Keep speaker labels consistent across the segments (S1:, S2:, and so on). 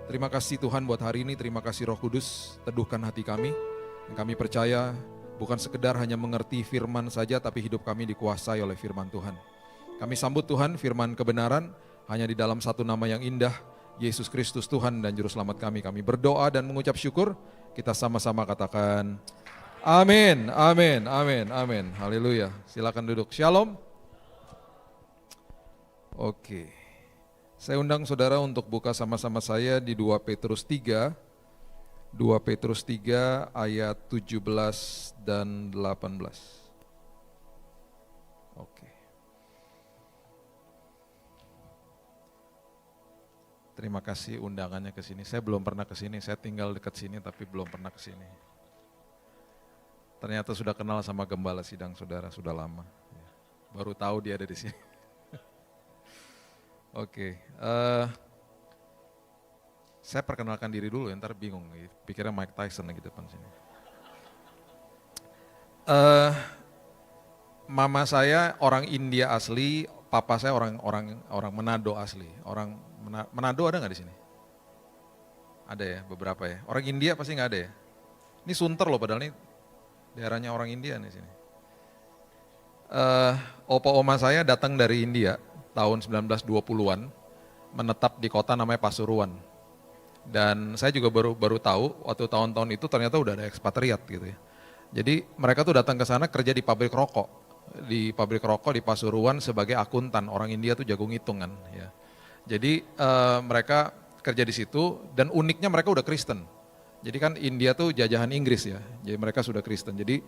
S1: Terima kasih Tuhan buat hari ini, terima kasih Roh Kudus, teduhkan hati kami. Yang kami percaya bukan sekedar hanya mengerti firman saja, tapi hidup kami dikuasai oleh firman Tuhan. Kami sambut Tuhan, firman kebenaran, hanya di dalam satu nama yang indah, Yesus Kristus Tuhan dan Juru Selamat kami. Kami berdoa dan mengucap syukur, kita sama-sama katakan, amin, amin, amin, amin, haleluya. Silakan duduk, shalom. Oke. Saya undang saudara untuk buka sama-sama saya di 2 Petrus 3. 2 Petrus 3 ayat 17 dan 18. Oke. Terima kasih undangannya ke sini. Saya belum pernah ke sini, saya tinggal dekat sini tapi belum pernah ke sini. Ternyata sudah kenal sama gembala sidang saudara, sudah lama. Baru tahu dia ada di sini. Oke, saya perkenalkan diri dulu ya, ntar bingung, pikirnya Mike Tyson di depan sini. Mama saya orang India asli, papa saya orang Manado asli. Orang Manado ada nggak di sini? Ada ya, beberapa ya. Orang India pasti nggak ada ya. Ini Sunter loh, padahal ini daerahnya orang India nih sini. Opa oma saya datang dari India tahun 1920-an, menetap di kota namanya Pasuruan. Dan saya juga baru tahu waktu tahun-tahun itu ternyata udah ada ekspatriat gitu ya. Jadi mereka tuh datang ke sana kerja di pabrik rokok. Di pabrik rokok di Pasuruan sebagai akuntan, orang India tuh jago ngitung kan ya. Jadi mereka kerja di situ dan uniknya mereka udah Kristen. Jadi kan India tuh jajahan Inggris ya, jadi mereka sudah Kristen. Jadi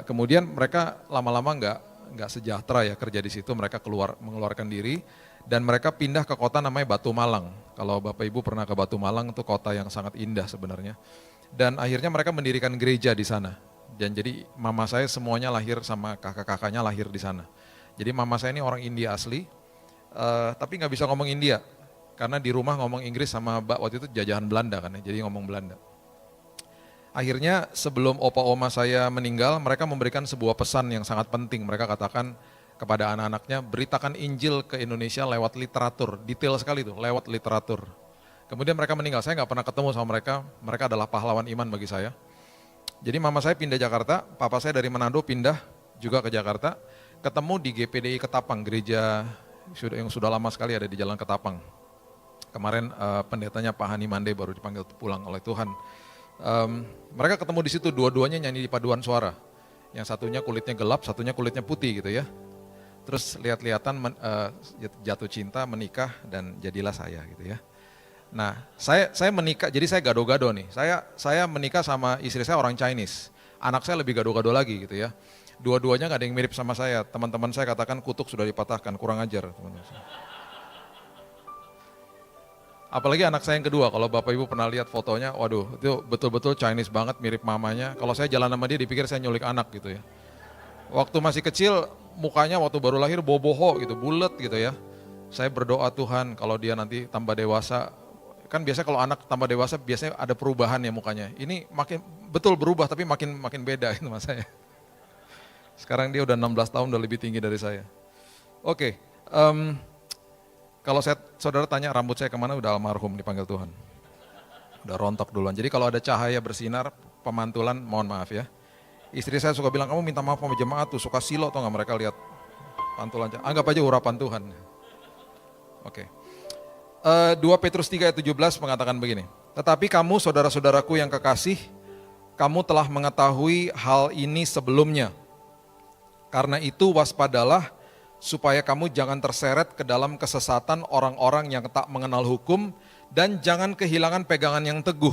S1: kemudian mereka lama-lama nggak sejahtera ya kerja di situ, mereka mengeluarkan diri dan mereka pindah ke kota namanya Batu Malang. Kalau Bapak Ibu pernah ke Batu Malang, itu kota yang sangat indah sebenarnya. Dan akhirnya mereka mendirikan gereja di sana. Dan jadi mama saya semuanya lahir sama kakak-kakaknya lahir di sana. Jadi mama saya ini orang India asli, tapi nggak bisa ngomong India karena di rumah ngomong Inggris sama waktu itu jajahan Belanda kan ya, jadi ngomong Belanda. Akhirnya sebelum opa oma saya meninggal, mereka memberikan sebuah pesan yang sangat penting. Mereka katakan kepada anak-anaknya, beritakan Injil ke Indonesia lewat literatur. Detail sekali tuh, lewat literatur. Kemudian mereka meninggal, saya nggak pernah ketemu sama mereka adalah pahlawan iman bagi saya. Jadi mama saya pindah Jakarta, papa saya dari Manado pindah juga ke Jakarta, ketemu di GPDI Ketapang, gereja yang sudah lama sekali ada di Jalan Ketapang. Kemarin pendetanya Pak Hani Mande baru dipanggil pulang oleh Tuhan. Mereka ketemu di situ, dua-duanya nyanyi di paduan suara. Yang satunya kulitnya gelap, satunya kulitnya putih gitu ya. Terus lihat-lihatan jatuh cinta, menikah dan jadilah saya gitu ya. Nah, saya menikah, jadi saya gado-gado nih. Saya menikah sama istri saya orang Chinese. Anak saya lebih gado-gado lagi gitu ya. Dua-duanya gak ada yang mirip sama saya. Teman-teman saya katakan kutuk sudah dipatahkan, kurang ajar teman-teman. Apalagi anak saya yang kedua, kalau Bapak Ibu pernah lihat fotonya, waduh itu betul-betul Chinese banget, mirip mamanya. Kalau saya jalan sama dia dipikir saya nyulik anak gitu ya. Waktu masih kecil, mukanya waktu baru lahir boboho gitu, bulet gitu ya. Saya berdoa Tuhan kalau dia nanti tambah dewasa, kan biasanya kalau anak tambah dewasa biasanya ada perubahan ya mukanya. Ini makin betul berubah tapi makin beda itu mas saya. Sekarang dia udah 16 tahun, udah lebih tinggi dari saya. Oke. Kalau saudara tanya rambut saya kemana, udah almarhum dipanggil Tuhan. Udah rontok duluan. Jadi kalau ada cahaya bersinar, pemantulan, mohon maaf ya. Istri saya suka bilang, kamu minta maaf sama jemaat tuh, suka silo atau nggak mereka lihat pantulan. Anggap aja urapan Tuhan. Oke. 2 Petrus 3 ayat 17 mengatakan begini. Tetapi kamu saudara-saudaraku yang kekasih, kamu telah mengetahui hal ini sebelumnya. Karena itu waspadalah, supaya kamu jangan terseret ke dalam kesesatan orang-orang yang tak mengenal hukum dan jangan kehilangan pegangan yang teguh.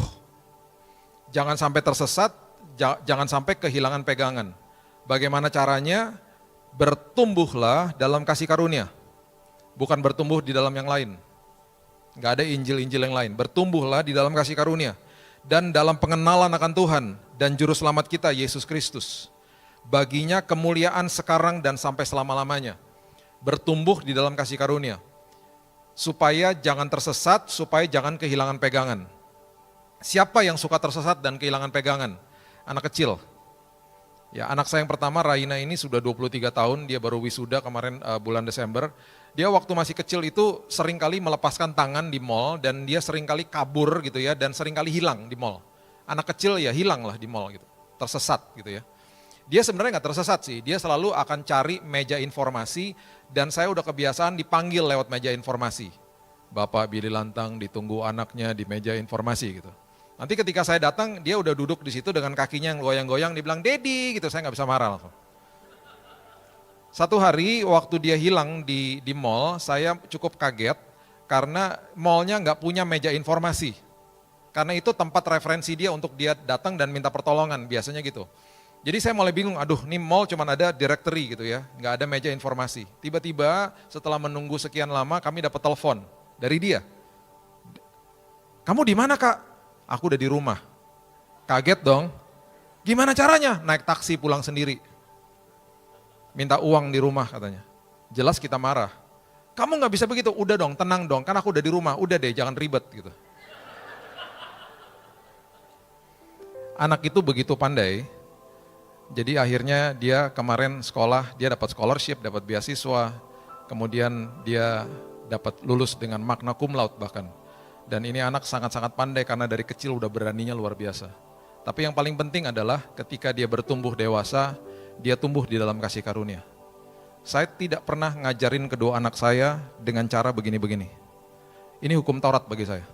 S1: Jangan sampai tersesat, jangan sampai kehilangan pegangan. Bagaimana caranya? Bertumbuhlah dalam kasih karunia. Bukan bertumbuh di dalam yang lain. Gak ada Injil-Injil yang lain. Bertumbuhlah di dalam kasih karunia. Dan dalam pengenalan akan Tuhan dan Juru Selamat kita, Yesus Kristus. Baginya kemuliaan sekarang dan sampai selama-lamanya. Bertumbuh di dalam kasih karunia, supaya jangan tersesat, supaya jangan kehilangan pegangan. Siapa yang suka tersesat dan kehilangan pegangan? Anak kecil. Ya, anak saya yang pertama Raina ini sudah 23 tahun, dia baru wisuda kemarin bulan Desember. Dia waktu masih kecil itu seringkali melepaskan tangan di mall dan dia seringkali kabur gitu ya dan seringkali hilang di mall. Anak kecil ya hilang lah di mall gitu, tersesat gitu ya. Dia sebenarnya nggak tersesat sih, dia selalu akan cari meja informasi dan saya udah kebiasaan dipanggil lewat meja informasi. Bapak Billy Lantang ditunggu anaknya di meja informasi gitu. Nanti ketika saya datang, dia udah duduk di situ dengan kakinya yang goyang-goyang, dia bilang, "Dedi," gitu, saya nggak bisa marah langsung. Satu hari waktu dia hilang di mall, saya cukup kaget karena mallnya nggak punya meja informasi. Karena itu tempat referensi dia untuk dia datang dan minta pertolongan, biasanya gitu. Jadi saya mulai bingung, aduh ini mall cuma ada directory gitu ya, nggak ada meja informasi. Tiba-tiba setelah menunggu sekian lama kami dapat telepon dari dia. "Kamu di mana, Kak?" "Aku udah di rumah." Kaget dong. "Gimana caranya?" "Naik taksi pulang sendiri. Minta uang di rumah," katanya. Jelas kita marah. "Kamu nggak bisa begitu." "Udah dong, tenang dong, kan aku udah di rumah. Udah deh, jangan ribet," gitu. Anak itu begitu pandai, jadi akhirnya dia kemarin sekolah, dia dapat scholarship, dapat beasiswa, kemudian dia dapat lulus dengan magna cum laude bahkan. Dan ini anak sangat-sangat pandai karena dari kecil udah beraninya luar biasa. Tapi yang paling penting adalah ketika dia bertumbuh dewasa, dia tumbuh di dalam kasih karunia. Saya tidak pernah ngajarin kedua anak saya dengan cara begini-begini. Ini hukum Taurat bagi saya.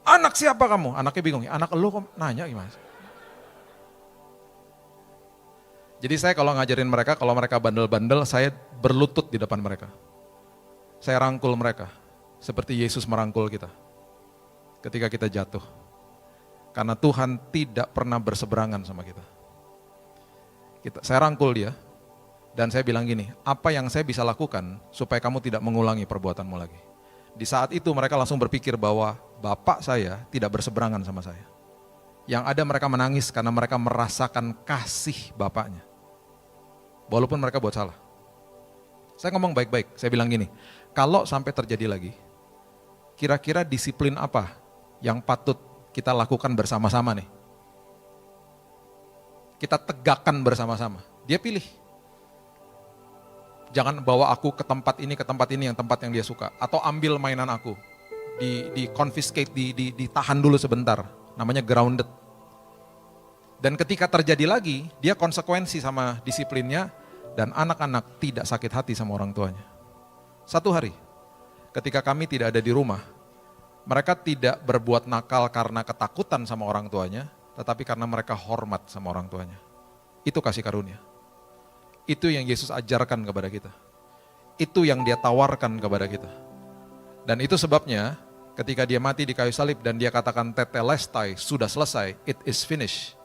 S1: "Anak siapa kamu?" Anaknya bingung, "Anak elu kok nanya gimana?" Jadi saya kalau ngajarin mereka, kalau mereka bandel-bandel, saya berlutut di depan mereka. Saya rangkul mereka. Seperti Yesus merangkul kita ketika kita jatuh. Karena Tuhan tidak pernah berseberangan sama kita. Saya rangkul dia dan saya bilang gini, apa yang saya bisa lakukan supaya kamu tidak mengulangi perbuatanmu lagi. Di saat itu mereka langsung berpikir bahwa bapak saya tidak berseberangan sama saya. Yang ada mereka menangis karena mereka merasakan kasih bapaknya. Walaupun mereka buat salah. Saya ngomong baik-baik, saya bilang gini, kalau sampai terjadi lagi, kira-kira disiplin apa yang patut kita lakukan bersama-sama nih? Kita tegakkan bersama-sama. Dia pilih. Jangan bawa aku ke tempat ini yang tempat yang dia suka. Atau ambil mainan aku. Di confiscate, ditahan dulu sebentar. Namanya grounded. Dan ketika terjadi lagi, dia konsekuensi sama disiplinnya. Dan anak-anak tidak sakit hati sama orang tuanya. Satu hari, ketika kami tidak ada di rumah, mereka tidak berbuat nakal karena ketakutan sama orang tuanya, tetapi karena mereka hormat sama orang tuanya. Itu kasih karunia. Itu yang Yesus ajarkan kepada kita. Itu yang dia tawarkan kepada kita. Dan itu sebabnya ketika dia mati di kayu salib dan dia katakan tetelestai, sudah selesai, it is finished.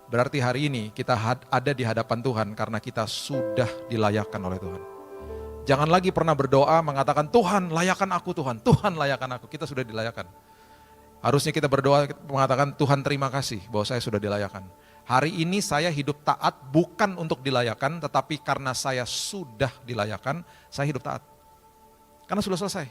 S1: Berarti hari ini kita ada di hadapan Tuhan karena kita sudah dilayakkan oleh Tuhan. Jangan lagi pernah berdoa mengatakan, "Tuhan layakan aku Tuhan, Tuhan layakan aku." Kita sudah dilayakkan. Harusnya kita berdoa mengatakan, "Tuhan terima kasih bahwa saya sudah dilayakkan. Hari ini saya hidup taat bukan untuk dilayakkan, tetapi karena saya sudah dilayakkan, saya hidup taat." Karena sudah selesai.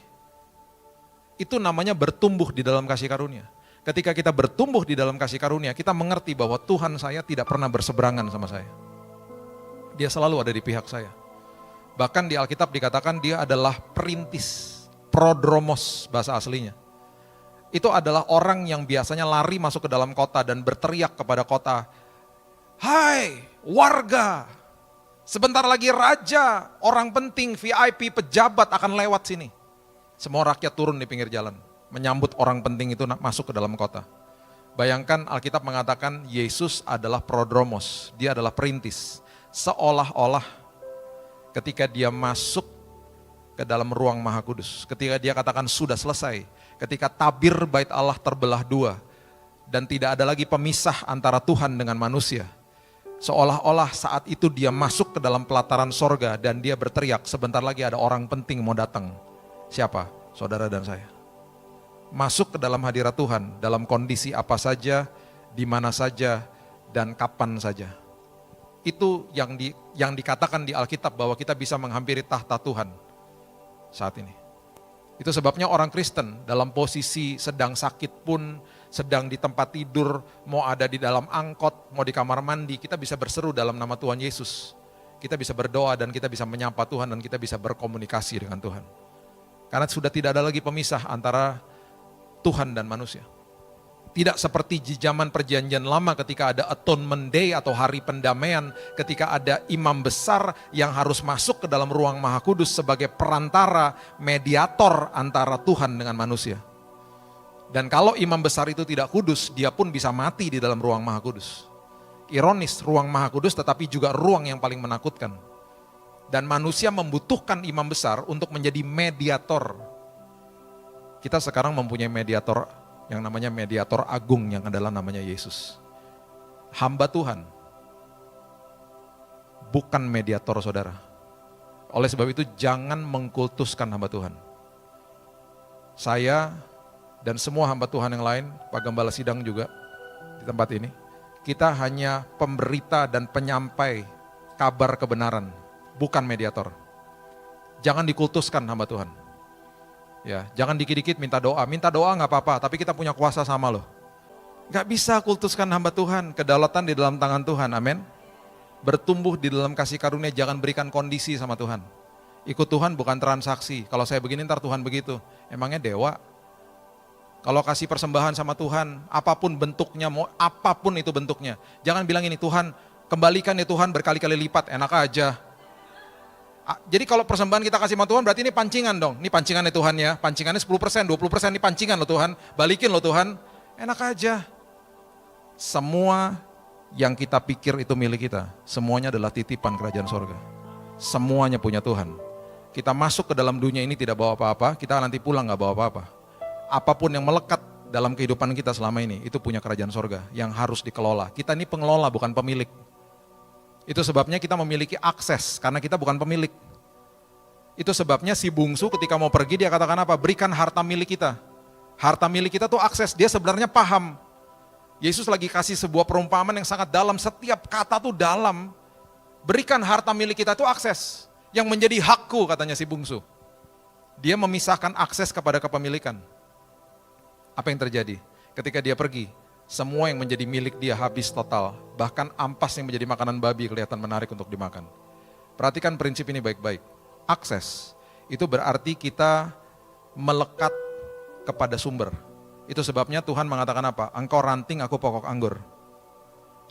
S1: Itu namanya bertumbuh di dalam kasih karunia. Ketika kita bertumbuh di dalam kasih karunia, kita mengerti bahwa Tuhan saya tidak pernah berseberangan sama saya. Dia selalu ada di pihak saya. Bahkan di Alkitab dikatakan dia adalah perintis, prodromos bahasa aslinya. Itu adalah orang yang biasanya lari masuk ke dalam kota dan berteriak kepada kota, "Hai warga, sebentar lagi raja, orang penting, VIP, pejabat akan lewat sini." Semua rakyat turun di pinggir jalan, menyambut orang penting itu masuk ke dalam kota. Bayangkan Alkitab mengatakan Yesus adalah prodromos, dia adalah perintis. Seolah-olah ketika dia masuk ke dalam ruang Maha Kudus, ketika dia katakan sudah selesai, ketika tabir bait Allah terbelah dua, dan tidak ada lagi pemisah antara Tuhan dengan manusia, seolah-olah saat itu dia masuk ke dalam pelataran sorga dan dia berteriak, sebentar lagi ada orang penting mau datang. Siapa? Saudara dan saya. Masuk ke dalam hadirat Tuhan, dalam kondisi apa saja, di mana saja, dan kapan saja. Itu yang dikatakan di Alkitab bahwa kita bisa menghampiri tahta Tuhan saat ini. Itu sebabnya orang Kristen dalam posisi sedang sakit pun, sedang di tempat tidur, mau ada di dalam angkot, mau di kamar mandi, kita bisa berseru dalam nama Tuhan Yesus. Kita bisa berdoa dan kita bisa menyapa Tuhan dan kita bisa berkomunikasi dengan Tuhan. Karena sudah tidak ada lagi pemisah antara Tuhan dan manusia. Tidak seperti di zaman perjanjian lama ketika ada atonement day atau hari pendamaian, ketika ada imam besar yang harus masuk ke dalam ruang maha kudus sebagai perantara, mediator antara Tuhan dengan manusia. Dan kalau imam besar itu tidak kudus, dia pun bisa mati di dalam ruang maha kudus. Ironis, ruang maha kudus tetapi juga ruang yang paling menakutkan. Dan manusia membutuhkan imam besar untuk menjadi mediator. Kita sekarang mempunyai mediator yang namanya mediator agung yang adalah namanya Yesus. Hamba Tuhan, bukan mediator saudara. Oleh sebab itu jangan mengkultuskan hamba Tuhan. Saya dan semua hamba Tuhan yang lain, Pak Gembala Sidang juga di tempat ini, kita hanya pemberita dan penyampai kabar kebenaran, bukan mediator. Jangan dikultuskan hamba Tuhan. Ya, jangan dikit-dikit minta doa nggak apa-apa, tapi kita punya kuasa sama loh. Nggak bisa kultuskan hamba Tuhan, kedaulatan di dalam tangan Tuhan, amin. Bertumbuh di dalam kasih karunia, jangan berikan kondisi sama Tuhan. Ikut Tuhan bukan transaksi, kalau saya begini ntar Tuhan begitu, emangnya dewa? Kalau kasih persembahan sama Tuhan, apapun bentuknya, mau apapun itu bentuknya, jangan bilang ini Tuhan, kembalikan ya Tuhan berkali-kali lipat, enak aja. Jadi kalau persembahan kita kasih sama Tuhan berarti ini pancingan dong. Ini pancingannya Tuhan ya. Pancingannya 10%, 20% ini pancingan loh Tuhan. Balikin loh Tuhan. Enak aja. Semua yang kita pikir itu milik kita. Semuanya adalah titipan kerajaan sorga. Semuanya punya Tuhan. Kita masuk ke dalam dunia ini tidak bawa apa-apa. Kita nanti pulang gak bawa apa-apa. Apapun yang melekat dalam kehidupan kita selama ini. Itu punya kerajaan sorga yang harus dikelola. Kita ini pengelola bukan pemilik. Itu sebabnya kita memiliki akses, karena kita bukan pemilik. Itu sebabnya si bungsu ketika mau pergi dia katakan apa? Berikan harta milik kita. Harta milik kita tuh akses, dia sebenarnya paham. Yesus lagi kasih sebuah perumpamaan yang sangat dalam, setiap kata tuh dalam. Berikan harta milik kita tuh akses, yang menjadi hakku katanya si bungsu. Dia memisahkan akses kepada kepemilikan. Apa yang terjadi? Ketika dia pergi, semua yang menjadi milik dia habis total. Bahkan ampas yang menjadi makanan babi kelihatan menarik untuk dimakan. Perhatikan prinsip ini baik-baik. Akses, itu berarti kita melekat kepada sumber. Itu sebabnya Tuhan mengatakan apa? Engkau ranting, aku pokok anggur.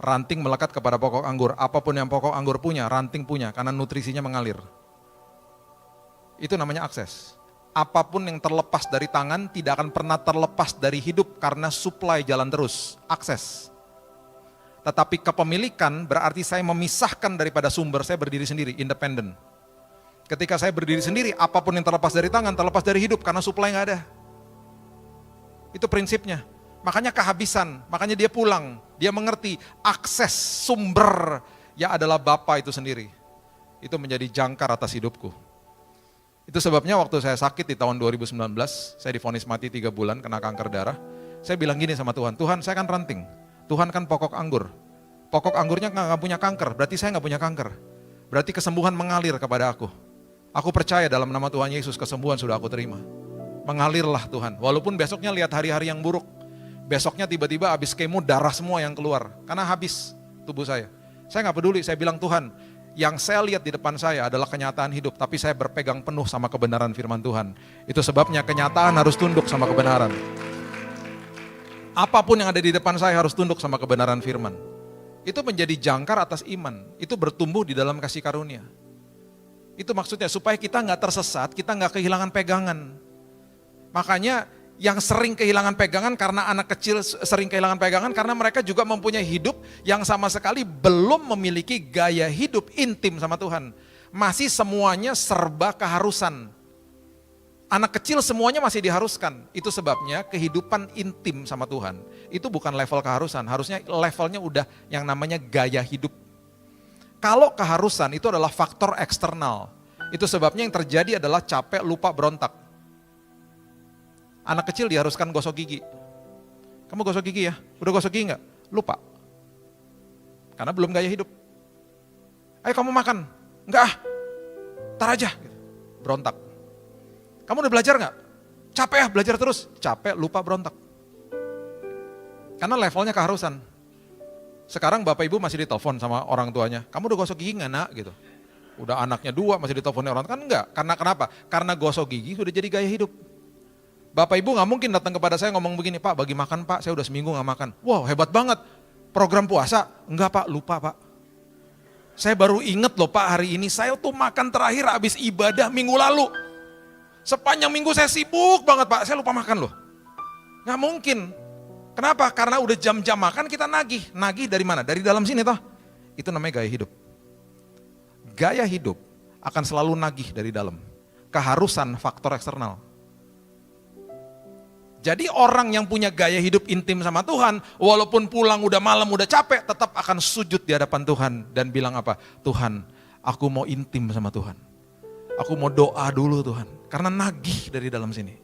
S1: Ranting melekat kepada pokok anggur. Apapun yang pokok anggur punya, ranting punya. Karena nutrisinya mengalir. Itu namanya akses. Apapun yang terlepas dari tangan tidak akan pernah terlepas dari hidup karena supply jalan terus, akses. Tetapi kepemilikan berarti saya memisahkan daripada sumber, saya berdiri sendiri, independen. Ketika saya berdiri sendiri, apapun yang terlepas dari tangan, terlepas dari hidup karena supply nggak ada. Itu prinsipnya. Makanya kehabisan, makanya dia pulang, dia mengerti akses sumber yang adalah Bapa itu sendiri. Itu menjadi jangkar atas hidupku. Itu sebabnya waktu saya sakit di tahun 2019, saya divonis mati 3 bulan kena kanker darah. Saya bilang gini sama Tuhan, Tuhan saya kan ranting, Tuhan kan pokok anggur. Pokok anggurnya nggak punya kanker, berarti saya nggak punya kanker. Berarti kesembuhan mengalir kepada aku. Aku percaya dalam nama Tuhan Yesus kesembuhan sudah aku terima. Mengalirlah Tuhan, walaupun besoknya lihat hari-hari yang buruk. Besoknya tiba-tiba habis kemo darah semua yang keluar, karena habis tubuh saya. Saya nggak peduli, saya bilang Tuhan, yang saya lihat di depan saya adalah kenyataan hidup, tapi saya berpegang penuh sama kebenaran firman Tuhan. Itu sebabnya kenyataan harus tunduk sama kebenaran. Apapun yang ada di depan saya harus tunduk sama kebenaran firman. Itu menjadi jangkar atas iman, itu bertumbuh di dalam kasih karunia. Itu maksudnya supaya kita nggak tersesat, kita nggak kehilangan pegangan. Makanya yang sering kehilangan pegangan karena anak kecil sering kehilangan pegangan karena mereka juga mempunyai hidup yang sama sekali belum memiliki gaya hidup intim sama Tuhan. Masih semuanya serba keharusan. Anak kecil semuanya masih diharuskan. Itu sebabnya kehidupan intim sama Tuhan itu bukan level keharusan, harusnya levelnya udah yang namanya gaya hidup. Kalau keharusan itu adalah faktor eksternal. Itu sebabnya yang terjadi adalah capek, lupa, berontak. Anak kecil diharuskan gosok gigi. Kamu gosok gigi ya? Udah gosok gigi enggak? Lupa. Karena belum gaya hidup. Ayo kamu makan. Enggak ah, tar aja. Berontak. Kamu udah belajar enggak? capek ya belajar terus, capek lupa berontak. Karena levelnya keharusan. Sekarang bapak ibu masih ditelepon sama orang tuanya, kamu udah gosok gigi nggak nak gitu. Udah anaknya 2 masih diteleponnya orang, kan enggak. Karena kenapa? Karena gosok gigi sudah jadi gaya hidup. Bapak ibu nggak mungkin datang kepada saya ngomong begini, Pak bagi makan Pak, saya udah seminggu nggak makan. Wow hebat banget, program puasa. Enggak Pak, lupa Pak. Saya baru inget loh Pak hari ini, saya tuh makan terakhir habis ibadah minggu lalu. Sepanjang minggu saya sibuk banget Pak, saya lupa makan loh. Nggak mungkin. Kenapa? Karena udah jam-jam makan kita nagih. Nagih dari mana? Dari dalam sini toh. Itu namanya gaya hidup. Gaya hidup akan selalu nagih dari dalam. Keharusan faktor eksternal. Jadi orang yang punya gaya hidup intim sama Tuhan, walaupun pulang udah malam, udah capek, tetap akan sujud di hadapan Tuhan dan bilang apa? Tuhan, aku mau intim sama Tuhan. Aku mau doa dulu Tuhan, karena nagih dari dalam sini.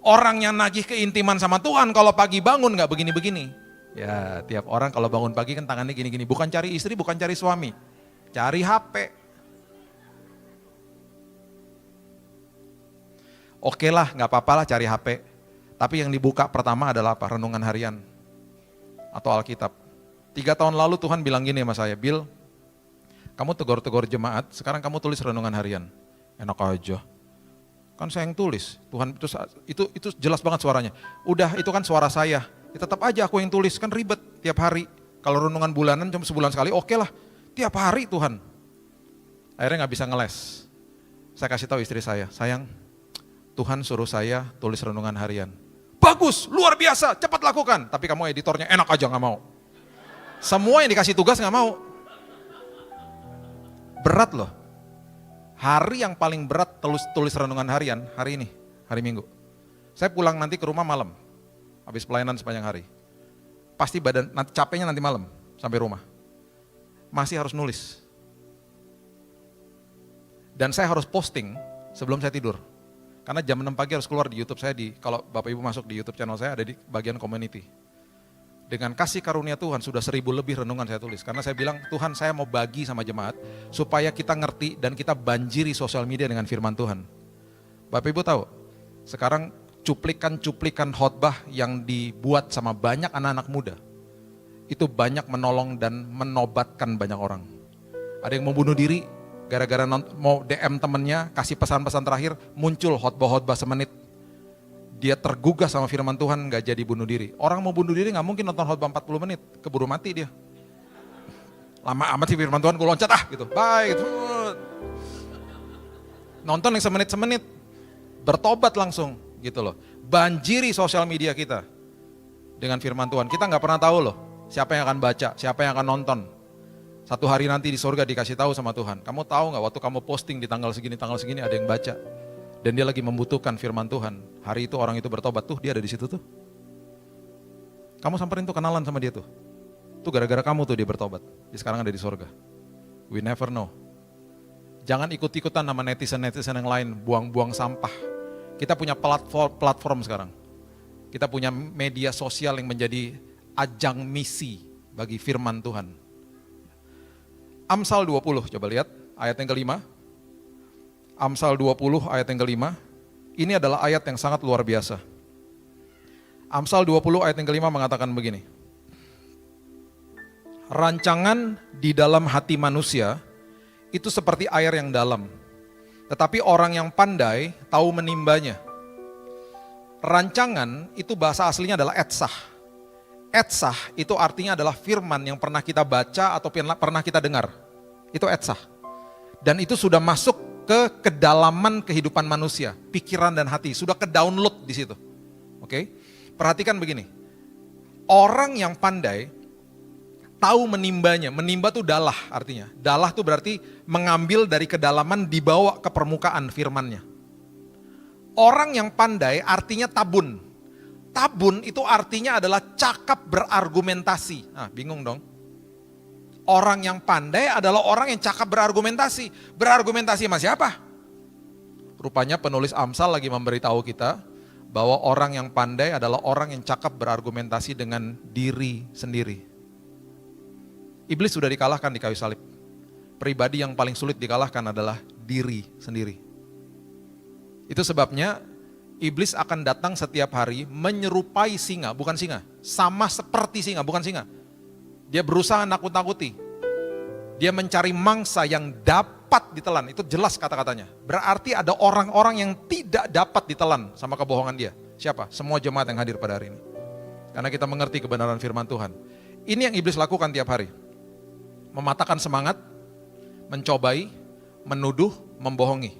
S1: Orang yang nagih keintiman sama Tuhan, kalau pagi bangun gak begini-begini. Ya tiap orang kalau bangun pagi kan tangannya gini-gini, bukan cari istri, bukan cari suami, cari HP. Oke lah, gak apa-apa lah cari HP. Tapi yang dibuka pertama adalah apa? Renungan harian atau Alkitab. 3 tahun lalu Tuhan bilang gini sama saya, Bill, kamu tegur-tegur jemaat, sekarang kamu tulis renungan harian. Enak aja. Kan saya yang tulis. Tuhan itu jelas banget suaranya. Udah itu kan suara saya. Ya, tetap aja aku yang tulis, kan ribet tiap hari. Kalau renungan bulanan cuma sebulan sekali, oke lah. Tiap hari Tuhan. Akhirnya nggak bisa ngeles. Saya kasih tahu istri saya, sayang, Tuhan suruh saya tulis renungan harian. Bagus, luar biasa, cepat lakukan. Tapi kamu editornya enak aja nggak mau. Semua yang dikasih tugas nggak mau. Berat loh. Hari yang paling berat tulis renungan harian, hari ini, hari Minggu. Saya pulang nanti ke rumah malam, habis pelayanan sepanjang hari. Pasti badan, nanti capeknya nanti malam, sampai rumah. Masih harus nulis. Dan saya harus posting sebelum saya tidur. Karena jam 6 pagi harus keluar di YouTube saya, kalau Bapak Ibu masuk di YouTube channel saya ada di bagian community. Dengan kasih karunia Tuhan sudah 1000 lebih renungan saya tulis. Karena saya bilang, Tuhan saya mau bagi sama jemaat supaya kita ngerti dan kita banjiri sosial media dengan firman Tuhan. Bapak Ibu tahu, sekarang cuplikan-cuplikan khotbah yang dibuat sama banyak anak-anak muda, itu banyak menolong dan menobatkan banyak orang. Ada yang mau bunuh diri, gara-gara mau DM temennya, kasih pesan-pesan terakhir, muncul khotbah-khotbah semenit. Dia tergugah sama firman Tuhan, gak jadi bunuh diri. Orang mau bunuh diri gak mungkin nonton khotbah 40 menit, keburu mati dia. Lama amat sih firman Tuhan, gue loncat gitu, bye gitu. Nonton yang semenit-semenit, bertobat langsung gitu loh. Banjiri sosial media kita dengan firman Tuhan. Kita gak pernah tahu loh, siapa yang akan baca, siapa yang akan nonton. Satu hari nanti di surga dikasih tahu sama Tuhan. Kamu tahu gak waktu kamu posting di tanggal segini ada yang baca. Dan dia lagi membutuhkan firman Tuhan. Hari itu orang itu bertobat, tuh dia ada di situ tuh. Kamu samperin tuh, kenalan sama dia tuh. Tuh gara-gara kamu tuh dia bertobat. Dia sekarang ada di surga. We never know. Jangan ikut-ikutan sama netizen-netizen yang lain, buang-buang sampah. Kita punya platform sekarang. Kita punya media sosial yang menjadi ajang misi bagi firman Tuhan. Amsal 20, coba lihat ayat yang kelima. Amsal 20 ayat yang kelima, ini adalah ayat yang sangat luar biasa. Amsal 20 ayat yang kelima mengatakan begini. Rancangan di dalam hati manusia itu seperti air yang dalam, tetapi orang yang pandai tahu menimbanya. Rancangan itu bahasa aslinya adalah etsah. Etsah itu artinya adalah firman yang pernah kita baca atau pernah kita dengar. Itu etsah. Dan itu sudah masuk ke kedalaman kehidupan manusia, pikiran dan hati, sudah ke-download di situ. Oke? Perhatikan begini. Orang yang pandai tahu menimbanya. Menimba tuh dalah artinya. Dalah tuh berarti mengambil dari kedalaman dibawa ke permukaan firmannya. Orang yang pandai artinya tabun. Tabun itu artinya adalah cakap berargumentasi. Nah, bingung dong. Orang yang pandai adalah orang yang cakap berargumentasi. Berargumentasi sama siapa? Rupanya penulis Amsal lagi memberitahu kita bahwa orang yang pandai adalah orang yang cakap berargumentasi dengan diri sendiri. Iblis sudah dikalahkan di kayu salib. Pribadi yang paling sulit dikalahkan adalah diri sendiri. Itu sebabnya Iblis akan datang setiap hari menyerupai singa, bukan singa. Sama seperti singa, bukan singa. Dia berusaha nakut-nakuti. Dia mencari mangsa yang dapat ditelan, itu jelas kata-katanya. Berarti ada orang-orang yang tidak dapat ditelan sama kebohongan dia. Siapa? Semua jemaat yang hadir pada hari ini. Karena kita mengerti kebenaran firman Tuhan. Ini yang iblis lakukan tiap hari. Mematahkan semangat, mencobai, menuduh, membohongi.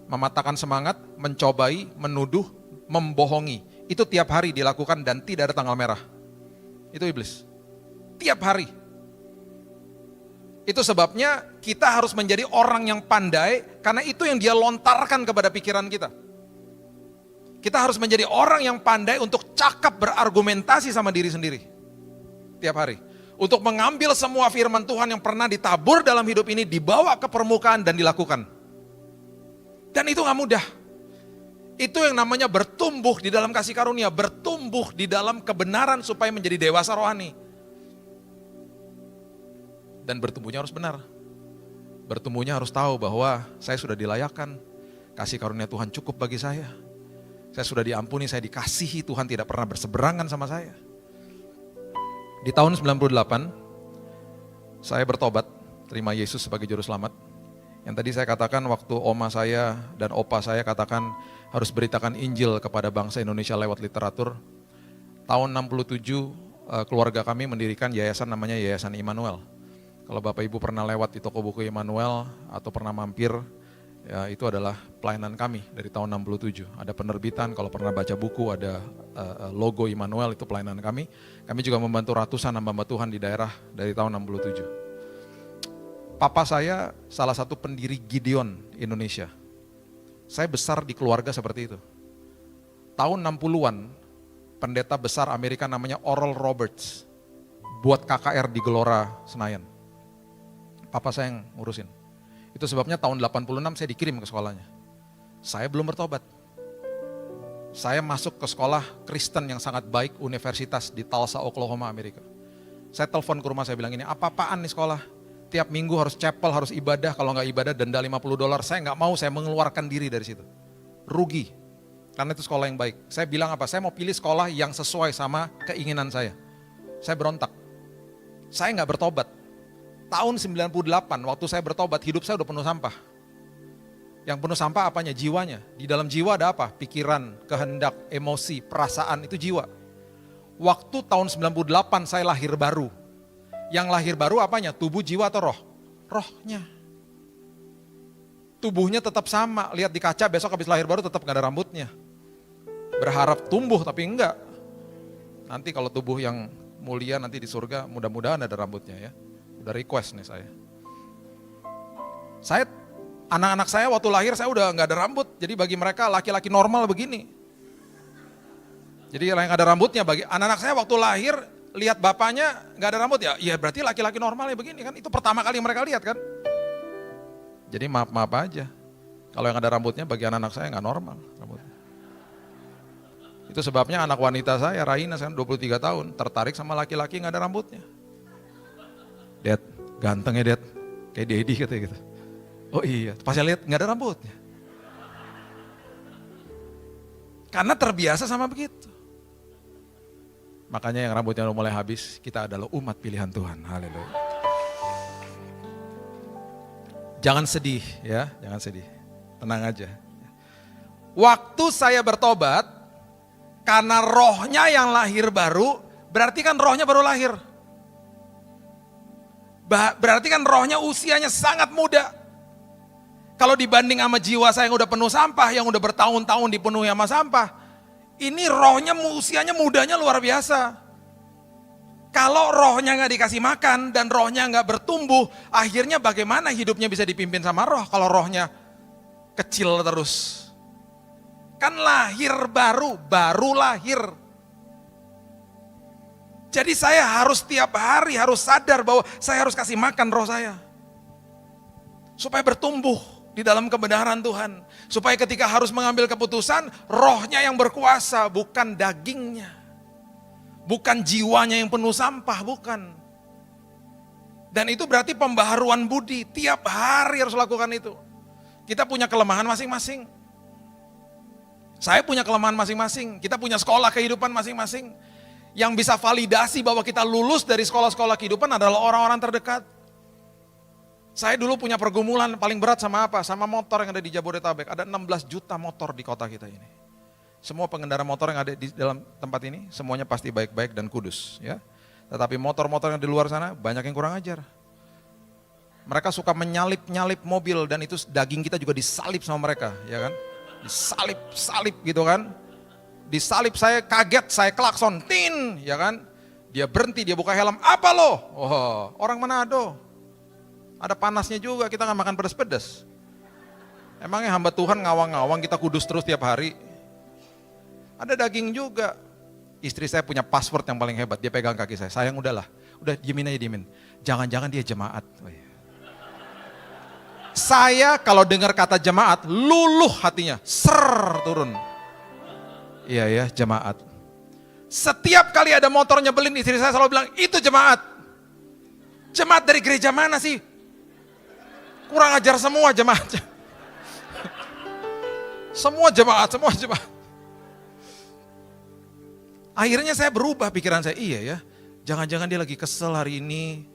S1: Mematahkan semangat, mencobai, menuduh, membohongi. Itu tiap hari dilakukan dan tidak ada tanggal merah. Itu iblis. Tiap hari. Itu sebabnya kita harus menjadi orang yang pandai, karena itu yang dia lontarkan kepada pikiran kita. Kita harus menjadi orang yang pandai untuk cakap berargumentasi sama diri sendiri. Tiap hari. Untuk mengambil semua firman Tuhan yang pernah ditabur dalam hidup ini, dibawa ke permukaan dan dilakukan. Dan itu gak mudah. Itu yang namanya bertumbuh di dalam kasih karunia, bertumbuh di dalam kebenaran supaya menjadi dewasa rohani. Dan bertumbuhnya harus benar. Bertumbuhnya harus tahu bahwa saya sudah dilayakkan, kasih karunia Tuhan cukup bagi saya. Saya sudah diampuni, saya dikasihi, Tuhan tidak pernah berseberangan sama saya. Di tahun 98, saya bertobat, terima Yesus sebagai juru selamat. Yang tadi saya katakan waktu oma saya dan opa saya katakan harus beritakan Injil kepada bangsa Indonesia lewat literatur. Tahun 67 keluarga kami mendirikan yayasan namanya Yayasan Immanuel. Kalau Bapak Ibu pernah lewat di toko buku Immanuel atau pernah mampir, ya itu adalah pelayanan kami dari tahun 67. Ada penerbitan, kalau pernah baca buku ada logo Immanuel, itu pelayanan kami. Kami juga membantu ratusan hamba Tuhan di daerah dari tahun 67. Papa saya salah satu pendiri Gideon Indonesia. Saya besar di keluarga seperti itu. Tahun 60-an, pendeta besar Amerika namanya Oral Roberts buat KKR di Gelora Senayan. Papa saya yang ngurusin. Itu sebabnya tahun 86 saya dikirim ke sekolahnya. Saya belum bertobat. Saya masuk ke sekolah Kristen yang sangat baik, universitas di Tulsa, Oklahoma, Amerika. Saya telepon ke rumah, saya bilang ini, apa-apaan nih sekolah? Tiap minggu harus chapel, harus ibadah, kalau nggak ibadah denda $50. Saya nggak mau, saya mengeluarkan diri dari situ. Rugi, karena itu sekolah yang baik. Saya bilang apa? Saya mau pilih sekolah yang sesuai sama keinginan saya. Saya berontak. Saya nggak bertobat. Tahun 98, waktu saya bertobat, hidup saya udah penuh sampah. Yang penuh sampah apanya? Jiwanya. Di dalam jiwa ada apa? Pikiran, kehendak, emosi, perasaan, itu jiwa. Waktu tahun 98 saya lahir baru. Yang lahir baru apanya? Tubuh, jiwa, atau roh? Rohnya. Tubuhnya tetap sama, lihat di kaca besok habis lahir baru tetap gak ada rambutnya. Berharap tumbuh tapi enggak. Nanti kalau tubuh yang mulia nanti di surga mudah-mudahan ada rambutnya ya. Udah request nih saya. Anak-anak saya waktu lahir saya udah gak ada rambut, jadi bagi mereka laki-laki normal begini. Jadi yang ada rambutnya bagi anak-anak saya waktu lahir, lihat bapaknya nggak ada rambut ya, ya berarti laki-laki normalnya begini kan, itu pertama kali mereka lihat kan. Jadi maaf aja, kalau yang ada rambutnya bagi anak-anak saya nggak normal rambutnya. Itu sebabnya anak wanita saya, Raina, sekarang 23 tahun, tertarik sama laki-laki nggak ada rambutnya. Dad, ganteng ya Dad, kayak Dedi katanya gitu. Oh iya, pas saya lihat nggak ada rambutnya. Karena terbiasa sama begitu. Makanya yang rambutnya udah mulai habis, kita adalah umat pilihan Tuhan. Haleluya. Jangan sedih ya, jangan sedih. Tenang aja. Waktu saya bertobat, karena rohnya yang lahir baru, berarti kan rohnya baru lahir. Berarti kan rohnya usianya sangat muda. Kalau dibanding sama jiwa saya yang udah penuh sampah, yang udah bertahun-tahun dipenuhi sama sampah, ini rohnya usianya mudanya luar biasa. Kalau rohnya gak dikasih makan dan rohnya gak bertumbuh, akhirnya bagaimana hidupnya bisa dipimpin sama roh kalau rohnya kecil terus. Kan lahir baru lahir. Jadi saya harus tiap hari harus sadar bahwa saya harus kasih makan roh saya. Supaya bertumbuh di dalam kebenaran Tuhan. Supaya ketika harus mengambil keputusan, rohnya yang berkuasa, bukan dagingnya. Bukan jiwanya yang penuh sampah, bukan. Dan itu berarti pembaharuan budi, tiap hari harus lakukan itu. Kita punya kelemahan masing-masing. Saya punya kelemahan masing-masing, kita punya sekolah kehidupan masing-masing. Yang bisa validasi bahwa kita lulus dari sekolah-sekolah kehidupan adalah orang-orang terdekat. Saya dulu punya pergumulan paling berat sama apa? Sama motor yang ada di Jabodetabek. Ada 16 juta motor di kota kita ini. Semua pengendara motor yang ada di dalam tempat ini, semuanya pasti baik-baik dan kudus. Ya. Tetapi motor-motor yang di luar sana, banyak yang kurang ajar. Mereka suka menyalip-nyalip mobil dan itu daging kita juga disalip sama mereka. Ya kan? Disalip-salip gitu kan. Disalip, saya kaget, saya klakson, tin, ya kan? Dia berhenti, dia buka helm, apa lo? Oh, orang Manado. Ada panasnya juga, kita nggak makan pedas-pedas. Emangnya hamba Tuhan ngawang-ngawang kita kudus terus tiap hari? Ada daging juga. Istri saya punya password yang paling hebat, dia pegang kaki saya. Sayang udahlah, udah diemin aja diemin. Jangan-jangan dia jemaat. Oh, iya. Saya kalau dengar kata jemaat, luluh hatinya, turun. Iya ya, jemaat. Setiap kali ada motor nyebelin, istri saya selalu bilang, itu jemaat. Jemaat dari gereja mana sih? Kurang ajar semua jemaatnya. Semua jemaat. Akhirnya saya berubah pikiran saya, iya ya. Jangan-jangan dia lagi kesel hari ini,